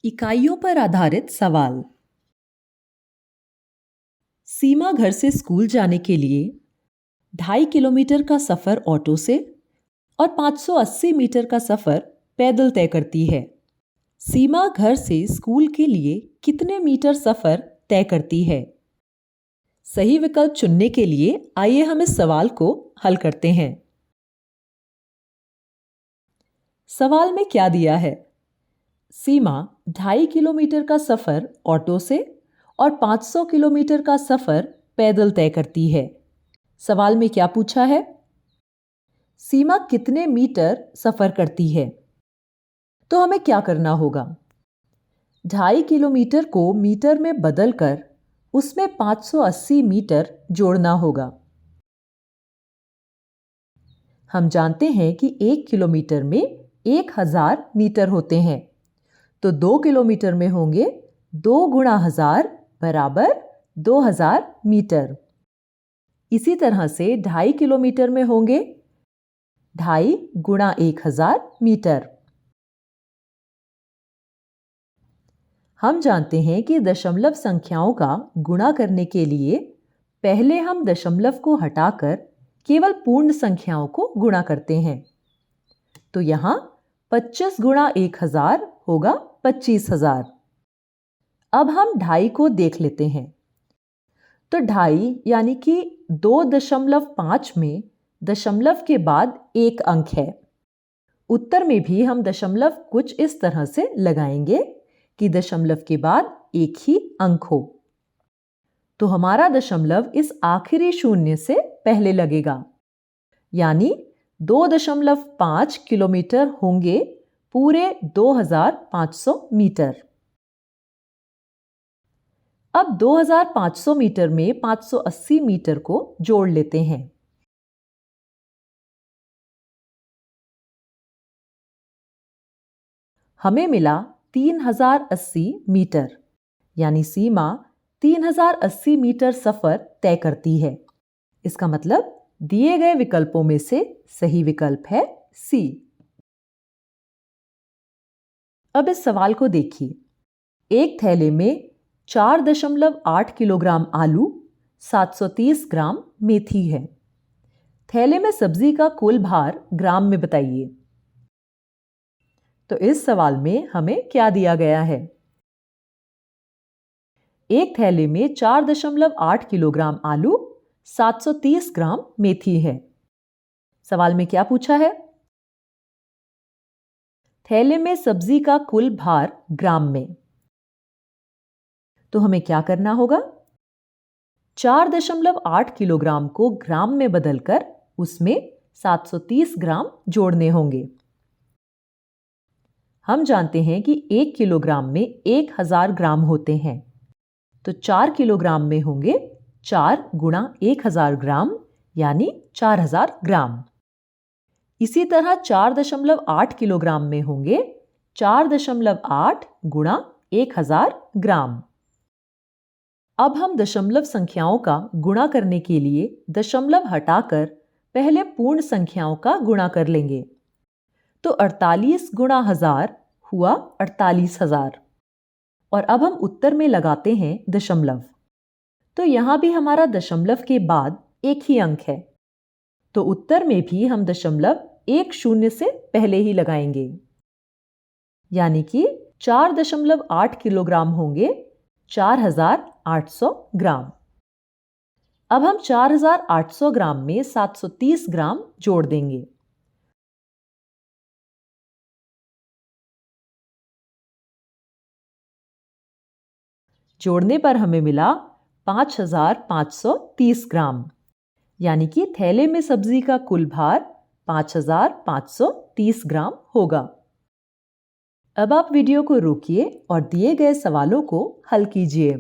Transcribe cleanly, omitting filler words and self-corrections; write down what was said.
इकाइयों पर आधारित सवाल। सीमा घर से स्कूल जाने के लिए 2.5 किलोमीटर का सफ़र ऑटो से और 580 मीटर का सफ़र पैदल तय करती है। सीमा घर से स्कूल के लिए कितने मीटर सफ़र तय करती है? सही विकल्प चुनने के लिए आइए हम इस सवाल को हल करते हैं। सवाल में क्या दिया है? सीमा 2.5 किलोमीटर का सफ़र ऑटो से और 500 किलोमीटर का सफ़र पैदल तय करती है। सवाल में क्या पूछा है? सीमा कितने मीटर सफ़र करती है? तो हमें क्या करना होगा? 2.5 किलोमीटर को मीटर में बदलकर उसमें 580 मीटर जोड़ना होगा। हम जानते हैं कि 1 किलोमीटर में 1000 मीटर होते हैं, तो 2 किलोमीटर में होंगे 2 गुणा 1000 बराबर 2000 मीटर। इसी तरह से 2.5 किलोमीटर में होंगे 2.5 गुणा 1000 मीटर। हम जानते हैं कि दशमलव संख्याओं का गुणा करने के लिए पहले हम दशमलव को हटाकर केवल पूर्ण संख्याओं को गुणा करते हैं। तो यहाँ 25 गुणा 1000 होगा 25,000। अब हम 2.5 को देख लेते हैं। तो 2.5 यानी कि 2.5 में दशमलव के बाद एक अंक है। उत्तर में भी हम दशमलव कुछ इस तरह से लगाएंगे कि दशमलव के बाद एक ही अंक हो। तो हमारा दशमलव इस आखिरी शून्य से पहले लगेगा, यानी 2.5 किलोमीटर होंगे पूरे 2500 मीटर। अब 2500 मीटर में 580 मीटर को जोड़ लेते हैं। हमें मिला 3080 मीटर, यानी सीमा 3080 मीटर सफर तय करती है। इसका मतलब दिए गए विकल्पों में से सही विकल्प है सी। अब इस सवाल को देखिए। एक थैले में 4.8 किलोग्राम आलू, 730 ग्राम मेथी है। थैले में सब्जी का कुल भार ग्राम में बताइए। तो इस सवाल में हमें क्या दिया गया है? एक थैले में 4.8 किलोग्राम आलू, 730 ग्राम मेथी है। सवाल में क्या पूछा है? थैले में सब्जी का कुल भार ग्राम में। तो हमें क्या करना होगा? 4.8 किलोग्राम को ग्राम में बदलकर उसमें 730 ग्राम जोड़ने होंगे। हम जानते हैं कि 1 किलोग्राम में 1000 ग्राम होते हैं, तो 4 किलोग्राम में होंगे 4 गुणा 1000 ग्राम, यानी 4000 ग्राम। इसी तरह 4.8 किलोग्राम में होंगे 4.8 गुणा 1000 ग्राम। अब हम दशमलव संख्याओं का गुणा करने के लिए दशमलव हटाकर पहले पूर्ण संख्याओं का गुणा कर लेंगे। तो 48 गुणा 1000 हुआ 48,000। और अब हम उत्तर में लगाते हैं दशमलव। तो यहां भी हमारा दशमलव के बाद एक ही अंक है, तो उत्तर में भी हम दशमलव एक शून्य से पहले ही लगाएंगे, यानी कि 4.8 किलोग्राम होंगे 4800 ग्राम। अब हम 4800 ग्राम में 730 ग्राम जोड़ देंगे। जोड़ने पर हमें मिला 5530 ग्राम, यानी कि थैले में सब्जी का कुल भार 5530 ग्राम होगा। अब आप वीडियो को रोकिए और दिए गए सवालों को हल कीजिए।